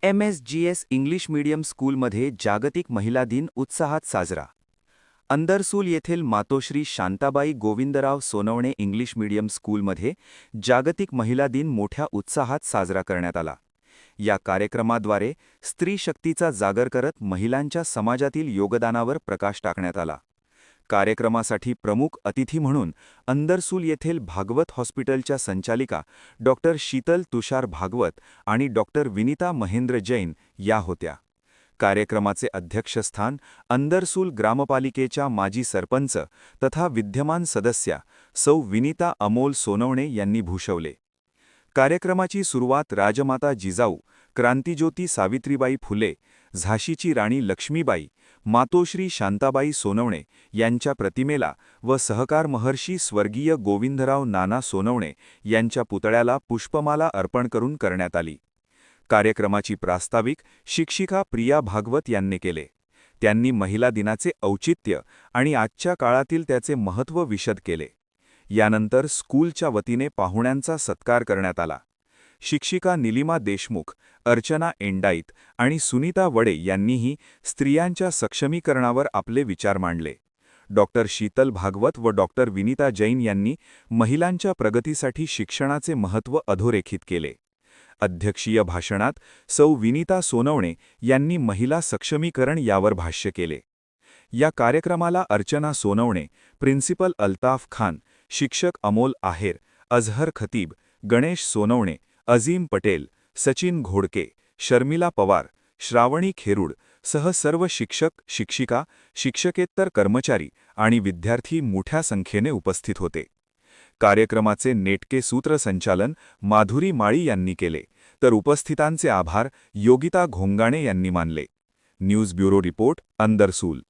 MSGS English medium स्कूलमध्ये जागतिक महिला दिन उत्साहात साजरा. अंदरसूल येथील मातोश्री शांताबाई गोविंदराव सोनवणे इंग्लिश मीडियम स्कूलमध्ये जागतिक महिला दिन मोठ्या उत्साहात साजरा करण्यात आला. या कार्यक्रमाद्वारे स्त्री शक्तीचा जागर करत महिलांच्या समाजातील योगदानावर प्रकाश टाकण्यात आला. कार्यक्रमासाठी प्रमुख अतिथी म्हणून अंदरसूल येथील भागवत हॉस्पिटलच्या संचालिका डॉक्टर शीतल तुषार भागवत आणि डॉक्टर विनीता महेंद्र जैन या होत्या. कार्यक्रमाचे अध्यक्षस्थान अंदरसूल ग्रामपालिकेच्या माजी सरपंच तथा विद्यमान सदस्या सौ विनीता अमोल सोनवणे यांनी भूषवले. कार्यक्रमाची सुरुवात राजमाता जिजाऊ, क्रांतिज्योती सावित्रीबाई फुले, झाशीची राणी लक्ष्मीबाई, मातोश्री शांताबाई सोनवणे यांच्या प्रतिमेला व सहकार महर्षी स्वर्गीय गोविंदराव नाना सोनवणे यांच्या पुतळ्याला पुष्पमाला अर्पण करून करण्यात आली. कार्यक्रमाची प्रास्ताविक शिक्षिका प्रिया भागवत यांनी केले. त्यांनी महिला दिनाचे औचित्य आणि आजच्या काळातील त्याचे महत्त्व विशद केले. यानंतर स्कूलच्या वतीने पाहुण्यांचा सत्कार करण्यात आला. शिक्षिका निलिमा देशमुख, अर्चना एंडाईत आणि सुनीता वडे यांनीही स्त्रियांच्या सक्षमीकरणावर आपले विचार मांडले. डॉक्टर शीतल भागवत व डॉक्टर विनीता जैन यांनी महिलांच्या प्रगतीसाठी शिक्षणाचे महत्त्व अधोरेखित केले. अध्यक्षीय भाषणात सौ विनीता सोनवणे यांनी महिला सक्षमीकरण यावर भाष्य केले. या कार्यक्रमाला अर्चना सोनवणे, प्रिन्सिपल अल्ताफ खान, शिक्षक अमोल आहेर, अझहर खतीब, गणेश सोनवणे, अझीम पटेल, सचिन घोडके, शर्मिला पवार, श्रावणी खेरूड सह सर्व शिक्षक, शिक्षिका, शिक्षकेतर कर्मचारी आणि विद्यार्थी मोठ्या संख्येने उपस्थित होते. कार्यक्रमाचे नेटके सूत्रसंचालन माधुरी माळी यांनी केले, तर उपस्थितांचे आभार योगिता घोंगाणे यांनी मानले. News bureau report, Andarsul.